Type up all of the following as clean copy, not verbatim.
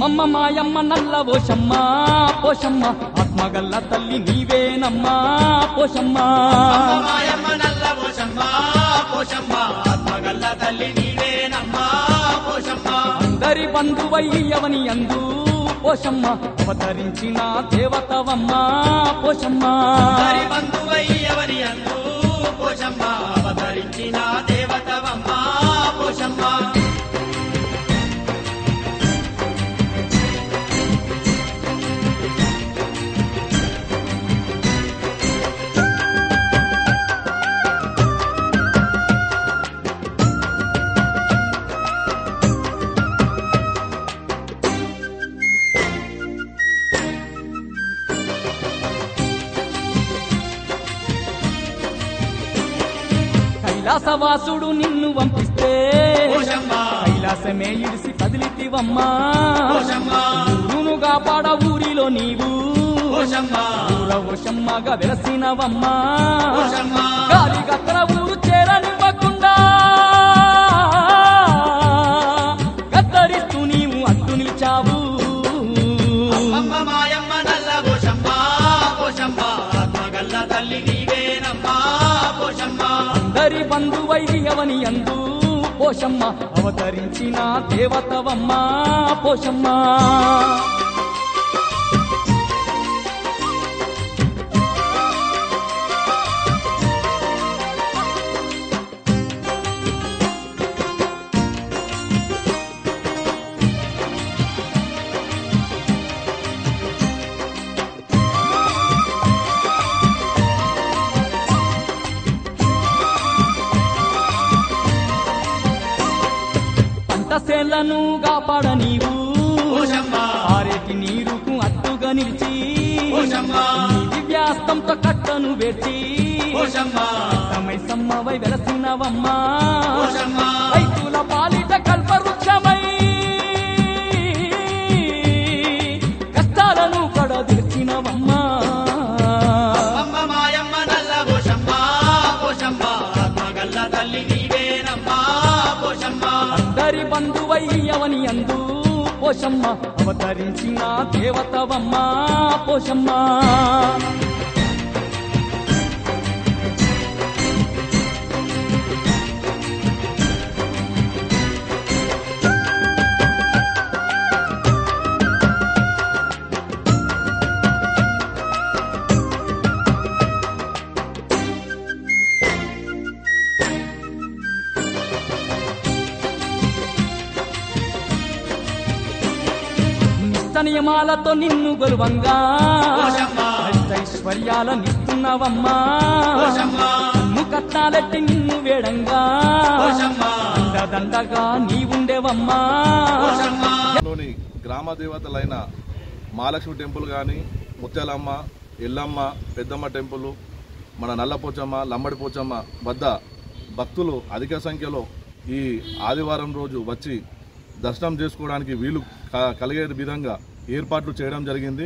అమ్మమ్మ మాయమ్మ నల్ల పోషమ్మ పోషమ్మ ఆత్మగల్ల తల్లి నీవేనమ్మా పోషమ్మ మాయమ్మ నల్ల పోషమ్మ పోషమ్మ ఆత్మగల్ల తల్లి నీవేనమ్మా పోషమ్మ అందరి బంధువయ్యవని అందు పోషమ్మ అవతరించిన దేవతవమ్మ పోషమ్మ అందరి బంధువయ్యవని అందు పోషమ్మ అవతరించిన దేవతవమ్మ పోషమ్మ కైలాసవాసుడు నిన్ను పంపిస్తే కైలాసమే ఇడిసి కదిలితివమ్మా ఊరును కాపాడ ఊరిలో నీవు ఊరవశమ్మగా వెలసినవమ్మా గాలి గత్తర ఊరు చేరనివ్వకుండా గద్దరిస్తూ నీవు అడ్డు నిలిచావు మాయమ్మ నల్ల పోషమ్మ పోషమ్మ ఆత్మగల్ల తల్లి నీవేనమ్మా పోషమ్మ అందరి బంధువైవని అందు పోషమ్మ అవతరించిన దేవతవమ్మ పోషమ్మ సేలను కాపాడ నీవు ఆరేటి నీరుకు అట్టుగా నిలిచి దివ్యాస్తంతో కట్టను వేచి సమ్మవై వెలసినవమ్మా రైతుల పాలిట కల్పవృక్షమై కష్టాలను కడదీర్చినవమ్మా మాయమ్మ నల్ల పోషమ్మ పోషమ్మ ఆత్మగల్ల తల్లి నీవేనమ్మా పోషమ్మ అందరి బంధువయ్యవని అందు పోషమ్మ అవతరించిన దేవతవమ్మ పోషమ్మ నియమాలతో నిన్ను గొలువంగా ఐశ్వర్యాలనిస్తున్నవమ్మా కట్నాలెట్టి నిన్ను వేడంగా దండగా నీవుండేవమ్మా గ్రామ దేవతలైన మహాలక్ష్మి టెంపుల్ కానీ ముత్యాలమ్మ ఎల్లమ్మ పెద్దమ్మ టెంపుల్ మన నల్లపోచమ్మ లంబడి పోచమ్మ వద్ద భక్తులు అధిక సంఖ్యలో ఈ ఆదివారం రోజు వచ్చి దర్శనం చేసుకోవడానికి వీలు కలిగే విధంగా ఏర్పాట్లు చేయడం జరిగింది.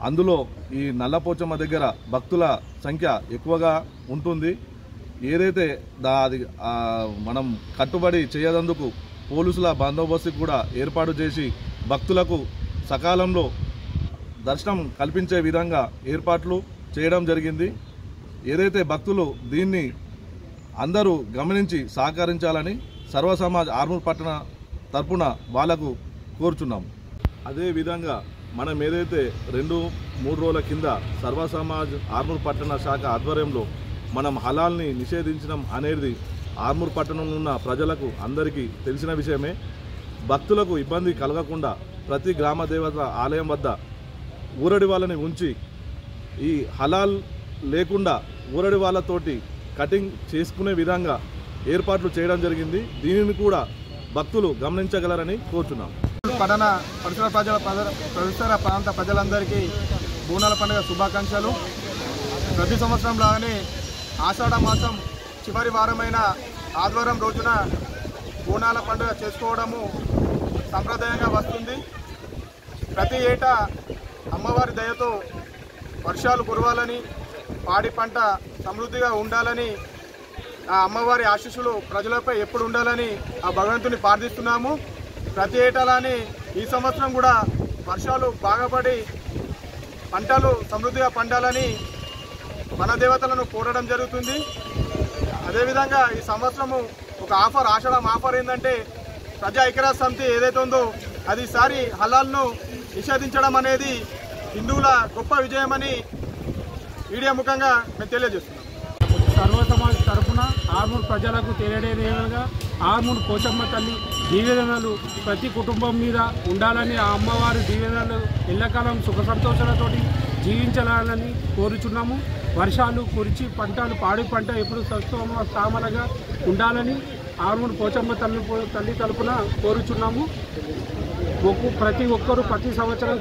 అందులో ఈ నల్లపోచమ్మ దగ్గర భక్తుల సంఖ్య ఎక్కువగా ఉంటుంది. ఏదైతే అది మనం కట్టుబడి చేయదందుకు పోలీసుల బందోబస్తు కూడా ఏర్పాటు చేసి భక్తులకు సకాలంలో దర్శనం కల్పించే విధంగా ఏర్పాట్లు చేయడం జరిగింది. ఏదైతే భక్తులు దీన్ని అందరూ గమనించి సహకరించాలని సర్వసమాజ్ ఆర్మూర్ పట్టణ తరపున వాళ్లకు కోరుచున్నాం. అదేవిధంగా మనం ఏదైతే 2-3 రోజుల కింద సర్వసమాజ్ ఆర్మూర్ పట్టణ శాఖ ఆధ్వర్యంలో మనం హలాల్ని నిషేధించడం అనేది ఆర్మూర్ పట్టణంలో ఉన్న ప్రజలకు అందరికీ తెలిసిన విషయమే. భక్తులకు ఇబ్బంది కలగకుండా ప్రతి గ్రామ దేవత ఆలయం వద్ద ఊరడి వాళ్ళని ఉంచి ఈ హలాల్ లేకుండా ఊరడి వాళ్ళతోటి కటింగ్ చేసుకునే విధంగా ఏర్పాట్లు చేయడం జరిగింది. దీనిని కూడా భక్తులు గమనించగలరని కోరుచున్నాం. పట్టణ పరిసర ప్రాంత ప్రజలందరికీ బోనాల పండుగ శుభాకాంక్షలు. ప్రతి సంవత్సరం లాగానే ఆషాఢ మాసం చివరి వారమైన ఆదివారం రోజున బోనాల పండుగ చేసుకోవడము సంప్రదాయంగా వస్తుంది. ప్రతి ఏటా అమ్మవారి దయతో వర్షాలు కురవాలని, పాడి పంట సమృద్ధిగా ఉండాలని, ఆ అమ్మవారి ఆశీస్సులు ప్రజలపై ఎప్పుడు ఉండాలని ఆ భగవంతుని ప్రార్థిస్తున్నాము. ప్రతి ఏటాలని ఈ సంవత్సరం కూడా వర్షాలు బాగా పడి పంటలు సమృద్ధిగా పండాలని మన దేవతలను కోరడం జరుగుతుంది. అదేవిధంగా ఈ సంవత్సరము ఒక ఆషాఢం ఆఫర్ ఏంటంటే ప్రజా ఐక్యరాజ్య సమితి ఏదైతే ఉందో అది ఈసారి హలాల్ను నిషేధించడం అనేది హిందువుల గొప్ప విజయమని మీడియా ముఖంగా మేము తెలియజేస్తున్నాం. సర్వ సమాజ్ తరఫున ఆర్మూర్ ప్రజలకు తెలియజేయగా ఆర్మూర్ పోచమ్మ తల్లి దీవెనలు ప్రతి కుటుంబం మీద ఉండాలని, ఆ అమ్మవారి దీవెనలు ఎల్లకాలం సుఖ సంతోషాలతోటి జీవించాలని కోరుచున్నాము. వర్షాలు కురిచి పంటలు పాడి పంట ఎప్పుడు సామలుగా ఉండాలని ఆర్మూర్ పోచమ్మ తల్లి తరఫున కోరుచున్నాము. ప్రతి ఒక్కరూ ప్రతి సంవత్సరం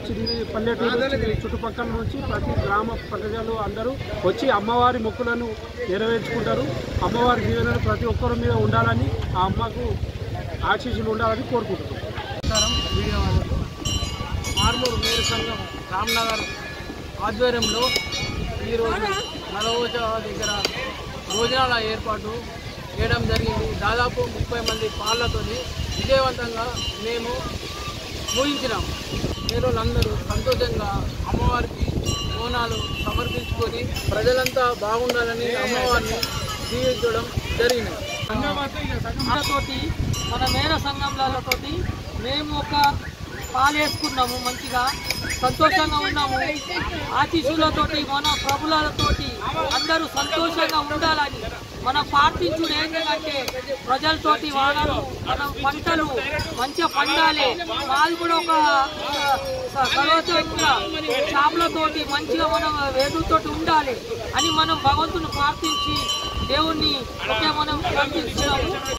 పల్లెటూరు చుట్టుపక్కల నుంచి ప్రతి గ్రామ ప్రజలు అందరూ వచ్చి అమ్మవారి మొక్కులను నెరవేర్చుకుంటారు. అమ్మవారి దీవెనలు ప్రతి ఒక్కరి మీద ఉండాలని, ఆ అమ్మకు ఆశీస్సులు ఉండాలని కోరుకుంటున్నాం. ఆర్మూర్ మేరు సంఘం రామ్నగర్ ఆధ్వర్యంలో ఈరోజు నలవోజ దగ్గర భోజనాల ఏర్పాటు చేయడం జరిగింది. దాదాపు 30 మంది పాళ్ళతో విజయవంతంగా మేము ఊహించినాం. పేరులందరూ సంతోషంగా అమ్మవారికి బోనాలు సమర్పించుకొని ప్రజలంతా బాగుండాలని అమ్మవారిని దీవించడం జరిగింది. తోటి మన మేర సంఘంలతోటి మేము ఒక పాలేసుకున్నాము, మంచిగా సంతోషంగా ఉన్నాము. ఆశీస్సులతోటి మన ప్రభులతోటి అందరూ సంతోషంగా ఉండాలని మనం ప్రార్థించుడు ఏంటంటే ప్రజలతోటి వాడలు మన పంటలు మంచిగా పండాలి. మాది కూడా ఒక సర్వోత్తంగా చేపలతోటి మంచిగా మనం వేదులతోటి ఉండాలి అని మనం భగవంతుని ప్రార్థించి దేవుణ్ణి ఒకే మనం ప్రార్థిస్తున్నాము.